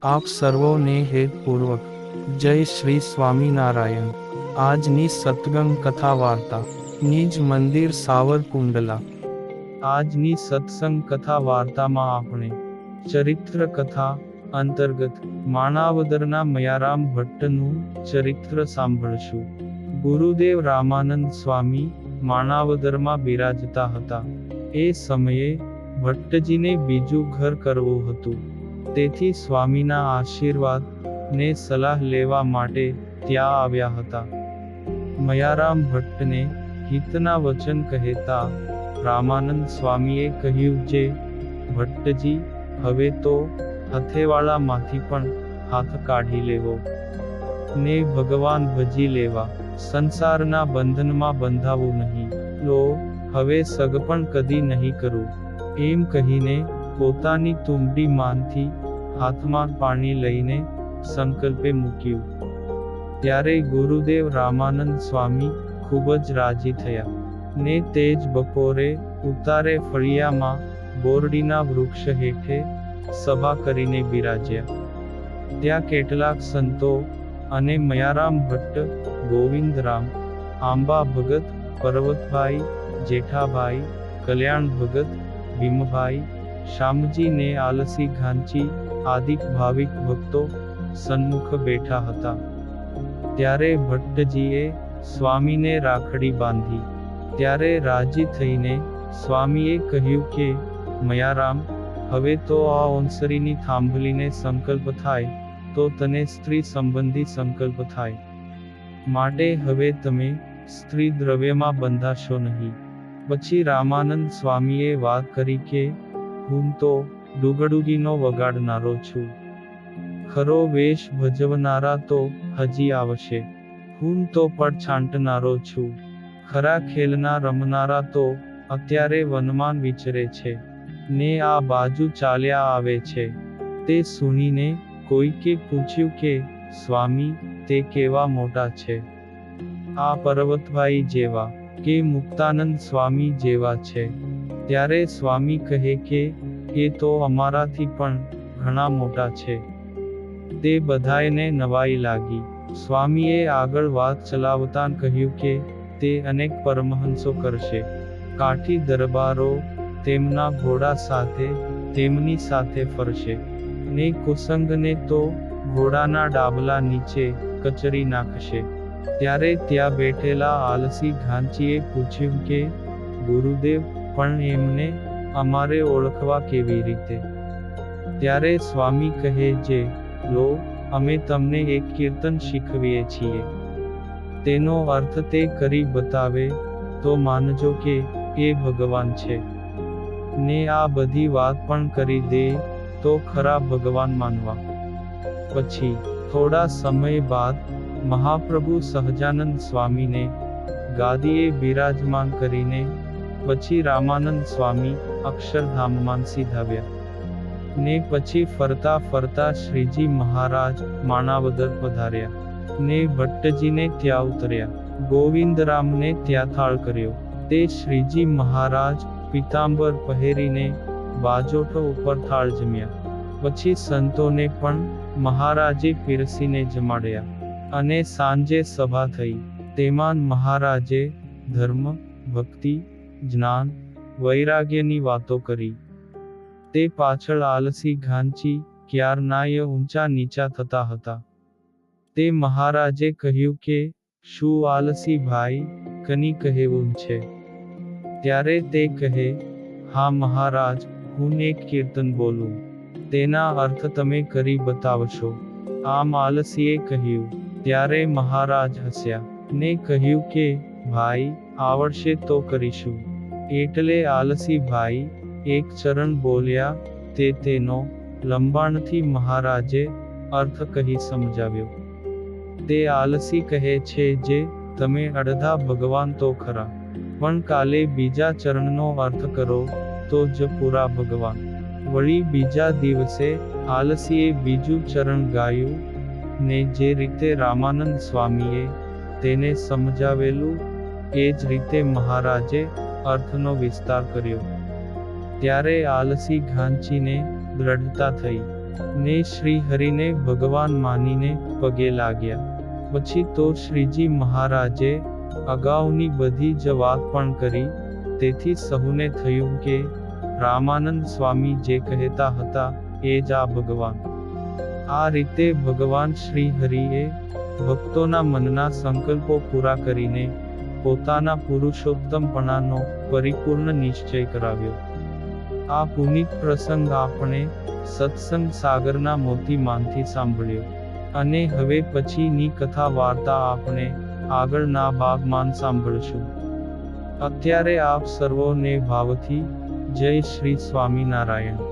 આપ સર્વોને હેતપૂર્વક જય શ્રી સ્વામિનારાયણ। આજની સત્સંગ કથા વાર્તા નિજ મંદિર સાવરકુંડલા। આજની સત્સંગ કથા વાર્તામાં આપણે ચરિત્ર કથા અંતર્ગત માણાવદરના મયારામ ભટ્ટનું ચરિત્ર સાંભળશું। ગુરુદેવ રામાનંદ સ્વામી માણાવદરમાં બિરાજતા હતા। એ સમયે ભટ્ટજીને બીજું ઘર કરવું હતું, તેથી સ્વામીના આશીર્વાદ ને સલાહ લેવા માટે ત્યાં આવ્યા હતા। મયારામ ભટ્ટને હિતના વચન કહેતા રામાનંદ સ્વામીએ કહ્યું, જે ભટ્ટજી, હવે તો હથેવાળામાંથી પણ હાથ કાઢી લેવો ને ભગવાન ભજી લેવા, સંસારના બંધનમાં બંધાવું નહીં। લો, હવે સગપણ કદી નહીં કરું, એમ કહીને પોતાની તુંબડી માંથી હાથમાં પાણી લઈને સંકલ્પે મૂક્યું। ત્યારે ગુરુદેવ રામાનંદ સ્વામી ખૂબ જ રાજી થયા ને તે જ બપોરે ઉતારે ફળિયામાં બોરડીના વૃક્ષ હેઠે સભા કરીને બિરાજ્યા। ત્યાં કેટલાક સંતો અને મયારામ ભટ્ટ, ગોવિંદરામ, આંબા ભગત, પર્વતભાઈ, જેઠાભાઈ, કલ્યાણ ભગત, ભીમભાઈ, શામજી ને આલસી ઘાંચી આદિક ભાવિક ભક્તો સન્મુખ બેઠા હતા। ત્યારે ભટ્ટજીએ સ્વામીને રાખડી બાંધી। ત્યારે રાજી થઈને સ્વામીએ કહ્યું કે, મયારામ, હવે તો આ ઓંસરીની થાંભલીને સંકલ્પ થાય તો તને સ્ત્રી સંબંધી સંકલ્પ થાય, માટે હવે તમે સ્ત્રી દ્રવ્યમાં બંધાશો નહીં। પછી રામાનંદ સ્વામીએ વાત કરી કે, હું તો ડુગડુગીનો વગાડનારો છું, ખરો વેશ ભજવનારા તો હજી આવશે, હું તો પડ છાંટનારો છું, ખરા ખેલના રમનારા તો અત્યારે વનમાં વિચરે છે ને આ બાજુ ચાલ્યા આવે છે। તે સુણીને કોઈકે પૂછ્યું કે, સ્વામી, તે કેવા મોટા છે? આ પર્વતભાઈ જેવા કે મુક્તાનંદ સ્વામી જેવા છે? ત્યારે સ્વામી કહે કે, એ તો અમારાથી પણ ઘણા મોટા છે। તે બધાયને નવાઈ લાગી। સ્વામીએ આગળ વાત ચલાવતાં કહ્યું કે, તે અનેક પરમહંસો કરશે, કાઠી દરબારો તેમના ઘોડા સાથે તેમની સાથે ફરશે ને કુસંગને તો ઘોડાના ડાબલા નીચે કચરી નાખશે। ત્યારે ત્યાં બેઠેલા આલસી ઘાંચીએ પૂછ્યું કે, ગુરુદેવ, પણ એમને અમારે ઓળખવા કેવી રીતે? ત્યારે સ્વામી કહે, જે લો, અમે તમને એક કીર્તન શીખવીએ છીએ, તેનો અર્થ તે કરી બતાવે તો માનજો કે એ ભગવાન છે, ને આ બધી વાત પણ કરી દે તો ખરા ભગવાન માનવા। પછી થોડા સમય બાદ મહાપ્રભુ સહજાનંદ સ્વામીને ગાદીએ બિરાજમાન કરીને પછી રામાનંદ સ્વામી અક્ષરધામમાં સીધાવ્યા ને પછી ફરતા ફરતા શ્રીજી મહારાજ માણાવદર પધાર્યા ને ભટ્ટજીને ત્યાં ઉતર્યા। ગોવિંદરામને ત્યાં થાળ કર્યો। તે શ્રીજી મહારાજ પીતાંબર પહેરીને બાજોઠો ઉપર થાળ જમ્યા। પછી સંતોને પણ મહારાજે પીરસીને જમાડ્યા અને સાંજે સભા થઈ। તેમાં મહારાજે ધર્મ, ભક્તિ, જ્ઞાન, વૈરાગ્યની વાતો કરી। તે પાછળ આલસી ઘાંચી ક્યારનાય ઊંચા નીચા થતા હતા। તે મહારાજે કહ્યું કે, શું આલસી ભાઈ, કની કહેવું છે? ત્યારે તે કહે, હા મહારાજ, હું એક કીર્તન બોલું, તેના અર્થ તમે કરી બતાવશો? આમ આલસીએ કહ્યું। ત્યારે મહારાજ હસ્યા ને કહ્યું કે, ભાઈ, આવડશે તો કરીશું। એટલે આલસી ભાઈ એક ચરણ બોલ્યા, તેનો લંબાણથી મહારાજે અર્થ કહી સમજાવ્યો। તે આલસી કહે છે, જે તમે અડધા ભગવાન તો ખરા, પણ કાલે બીજા ચરણનો અર્થ કરો તો જ પૂરા ભગવાન। વળી બીજા દિવસે આલસીએ બીજું ચરણ ગાયું ને જે રીતે રામાનંદ સ્વામીએ તેને સમજાવેલું એ જ રીતે મહારાજે અર્થનો વિસ્તાર કર્યો। ત્યારે આલસી ઘાંચીને દ્રઢતા થઈ ને શ્રી હરિને ભગવાન માનીને પગે લાગ્યા. પછી તો શ્રીજી મહારાજે અગાઉની બધી જ વાત પણ કરી. તેથી સહુને થયું કે રામાનંદ સ્વામી જે કહેતા હતા એ જ આ ભગવાન. આ રીતે ભગવાન શ્રી હરિએ ભક્તોના મનના સંકલ્પો પૂરા કરીને પોતાના પુરુષોત્તમપણાનો પરિપૂર્ણ નિશ્ચય કરાવ્યો. આ પુનિત પ્રસંગ આપણે સત્સંગ સાગરના મોતીમાંથી સાંભળ્યો. અને હવે પછીની કથા વાર્તા આપણે આગળના ભાગમાં સાંભળશું. અત્યારે આપ સર્વોને ભાવથી જય શ્રી સ્વામિનારાયણ.